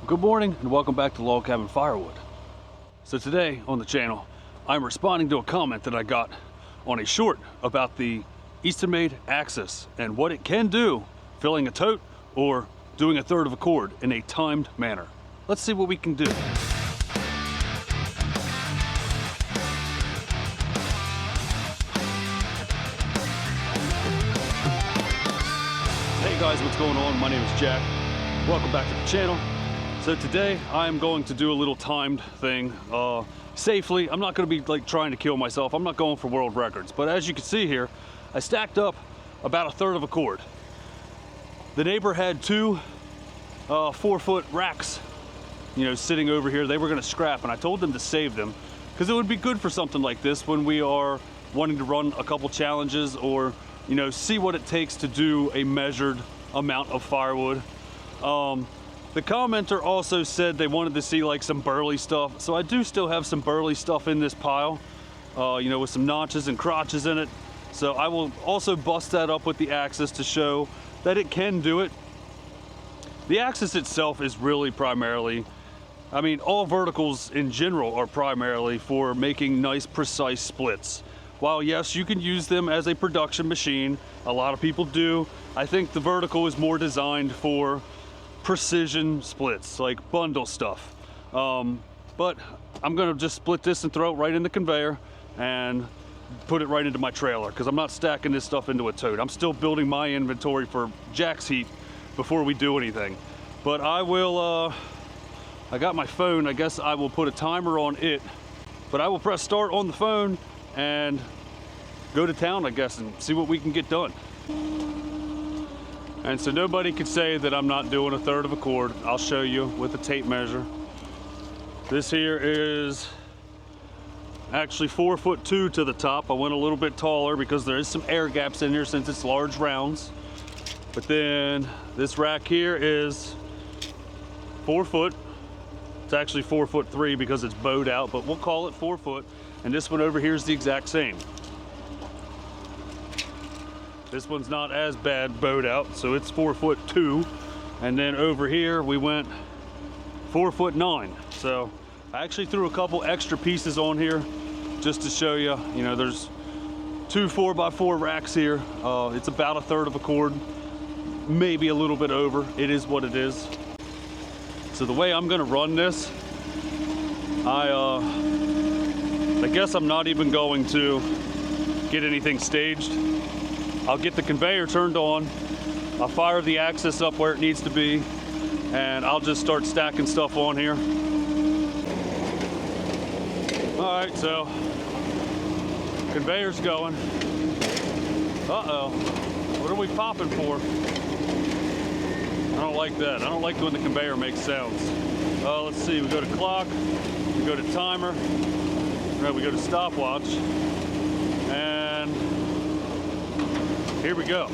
Good morning and welcome back to Log Cabin Firewood. So today on the channel, I'm responding to a comment that I got on a short about the Eastonmade Axis and what it can do filling a tote or doing a third of a cord in a timed manner. Let's see what we can do. Hey guys, what's going on? My name is Jack. Welcome back to the channel. So today I'm going to do a little timed thing safely. I'm not going to be like trying to kill myself. I'm not going for world records, but as you can see here, I stacked up about a third of a cord. The neighbor had two 4-foot racks, you know, sitting over here. They were going to scrap, and I told them to save them because it would be good for something like this when we are wanting to run a couple challenges or, you know, see what it takes to do a measured amount of firewood. The commenter also said they wanted to see like some burly stuff. So I do still have some burly stuff in this pile, you know, with some notches and crotches in it. So I will also bust that up with the Axis to show that it can do it. The Axis itself is really primarily, I mean, all verticals in general are primarily for making nice, precise splits. While yes, you can use them as a production machine, a lot of people do. I think the vertical is more designed for precision splits, like bundle stuff. But I'm gonna just split this and throw it right in the conveyor and put it right into my trailer because I'm not stacking this stuff into a tote. I'm still building my inventory for Jack's heat before we do anything. But I will, I got my phone, I guess I will put a timer on it, but I will press start on the phone and go to town, I guess, and see what we can get done. And so nobody could say that I'm not doing a third of a cord. I'll show you with a tape measure. This here is actually 4'2" to the top. I went a little bit taller because there is some air gaps in here since it's large rounds. But then this rack here is 4 foot. It's actually 4'3" because it's bowed out, but we'll call it 4 foot. And this one over here is the exact same. This one's not as bad bowed out, so it's 4'2". And then over here we went 4'9". So I actually threw a couple extra pieces on here just to show you, you know, there's 2 4x4 racks here. It's about a third of a cord, maybe a little bit over. It is what it is. So the way I'm gonna run this, I guess I'm not even going to get anything staged. I'll get the conveyor turned on, I'll fire the Axis up where it needs to be, and I'll just start stacking stuff on here. All right, so conveyor's going. Uh-oh, what are we popping for? I don't like that. I don't like when the conveyor makes sounds. Let's see, we go to clock, we go to timer, right, we go to stopwatch, and here we go.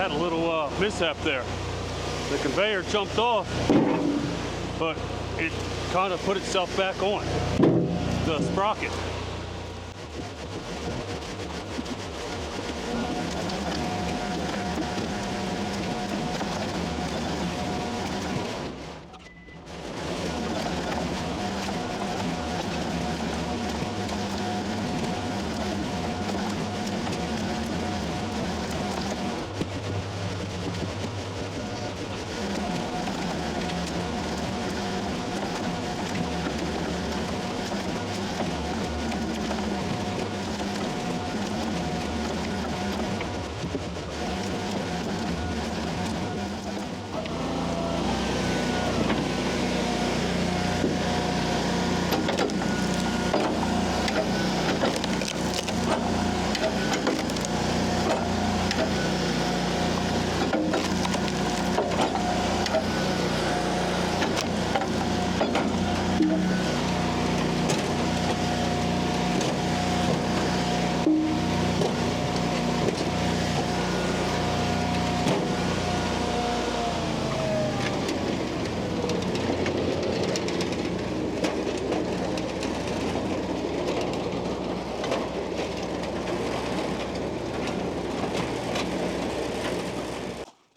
had a little mishap there. The conveyor jumped off, but it kind of put itself back on the sprocket.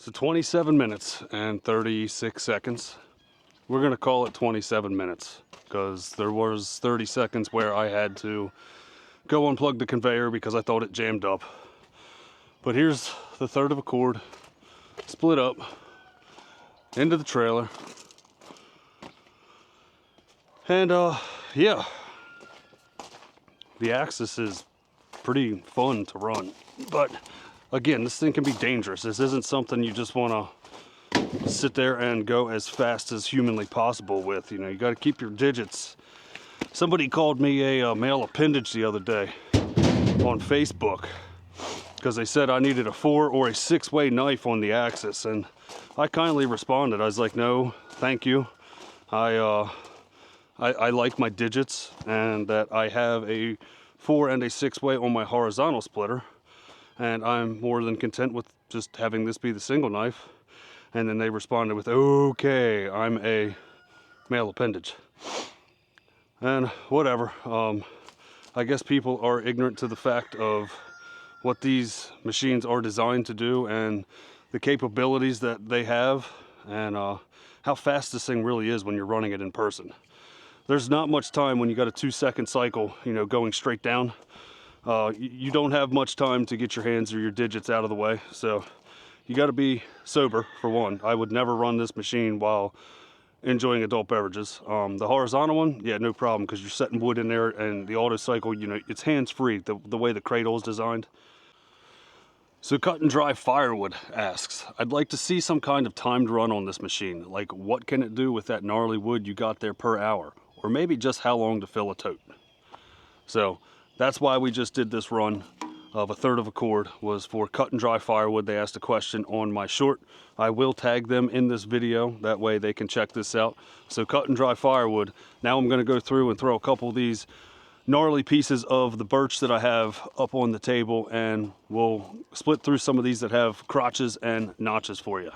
So 27 minutes and 36 seconds. We're gonna call it 27 minutes because there was 30 seconds where I had to go unplug the conveyor because I thought it jammed up. But here's the third of a cord split up into the trailer. And yeah, the Axis is pretty fun to run, but again, this thing can be dangerous. This isn't something you just want to sit there and go as fast as humanly possible with. You know, you got to keep your digits. Somebody called me a male appendage the other day on Facebook because they said I needed a 4 or a 6-way knife on the Axis, and I kindly responded. I was like, no, thank you. I like my digits, and that I have a 4 and a 6-way on my horizontal splitter. And I'm more than content with just having this be the single knife. And then they responded with, okay, I'm a male appendage. And whatever, I guess people are ignorant to the fact of what these machines are designed to do and the capabilities that they have, and how fast this thing really is when you're running it in person. There's not much time when you got a 2-second cycle, you know, going straight down. You don't have much time to get your hands or your digits out of the way, so you got to be sober for one. I would never run this machine while enjoying adult beverages. The horizontal one, yeah, no problem, because you're setting wood in there, and the auto cycle, you know, it's hands-free the way the cradle is designed. So Cut and Dry Firewood asks, I'd like to see some kind of timed run on this machine. Like, what can it do with that gnarly wood you got there per hour? Or maybe just how long to fill a tote. So that's why we just did this run of a third of a cord, was for Cut and Dry Firewood. They asked a question on my short. I will tag them in this video, that way they can check this out. So Cut and Dry Firewood. Now I'm going to go through and throw a couple of these gnarly pieces of the birch that I have up on the table, and we'll split through some of these that have crotches and notches for you.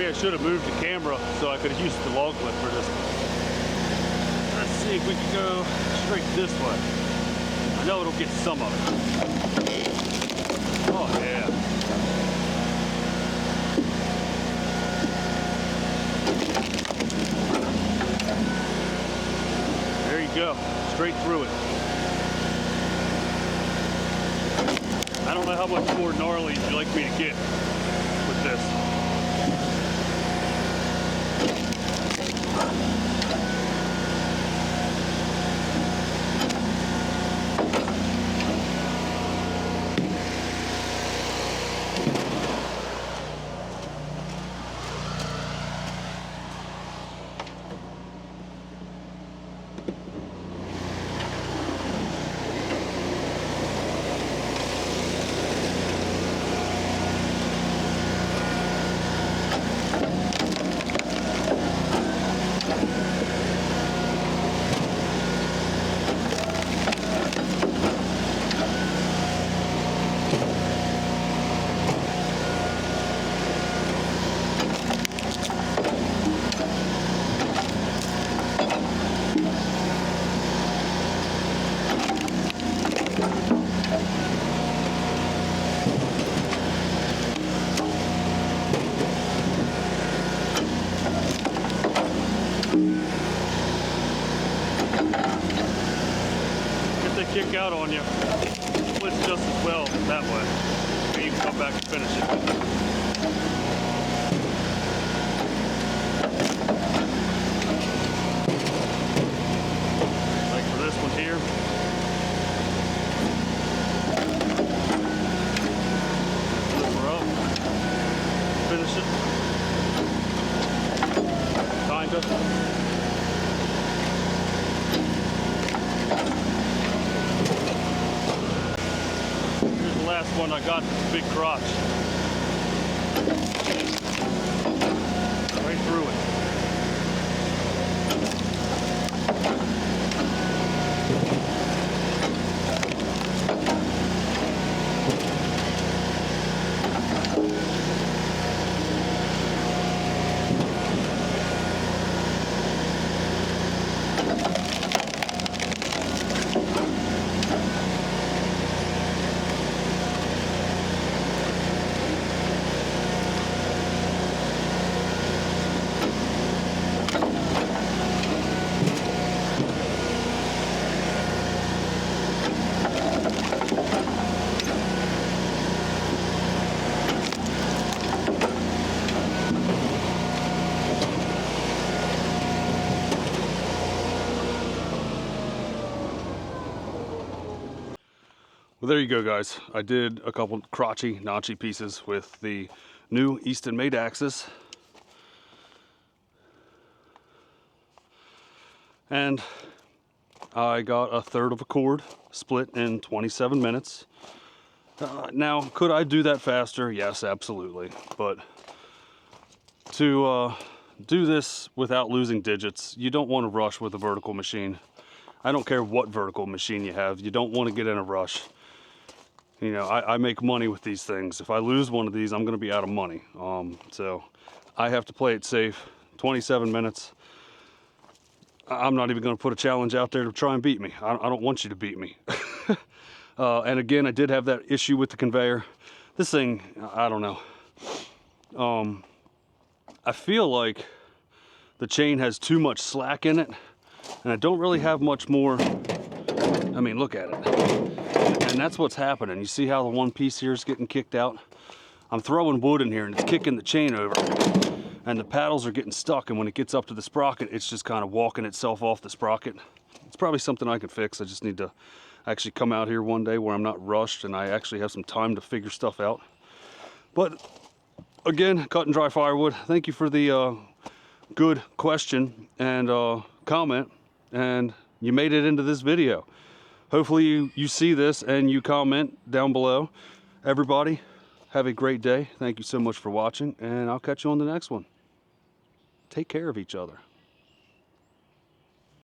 Maybe I should have moved the camera so I could have used the log clip for this one. Let's see if we can go straight this way. I know it'll get some of it. Oh yeah. There you go, straight through it. I don't know how much more gnarly you'd like me to get with this. Kick out on you, splits just as well that way. You can come back and finish it. Like for this one here. Flip her up, finish it. Kinda. Last one I got this big crotch. Right through it. Well, there you go, guys. I did a couple crotchy, notchy pieces with the new Eastonmade Axis. And I got a third of a cord split in 27 minutes. Now, could I do that faster? Yes, absolutely. But to do this without losing digits, you don't want to rush with a vertical machine. I don't care what vertical machine you have. You don't want to get in a rush. You know, I make money with these things. If I lose one of these, I'm going to be out of money. So I have to play it safe. 27 minutes. I'm not even going to put a challenge out there to try and beat me. I don't want you to beat me. And again, I did have that issue with the conveyor. This thing, I don't know. I feel like the chain has too much slack in it, and I don't really have much more. I mean, look at it. And that's what's happening. You see how the one piece here is getting kicked out? I'm throwing wood in here and it's kicking the chain over. And the paddles are getting stuck, and when it gets up to the sprocket, it's just kind of walking itself off the sprocket. It's probably something I can fix. I just need to actually come out here one day where I'm not rushed and I actually have some time to figure stuff out. But again, cut and dry firewood. Thank you for the good question and comment, and you made it into this video. Hopefully you see this and you comment down below. Everybody, have a great day. Thank you so much for watching, and I'll catch you on the next one. Take care of each other.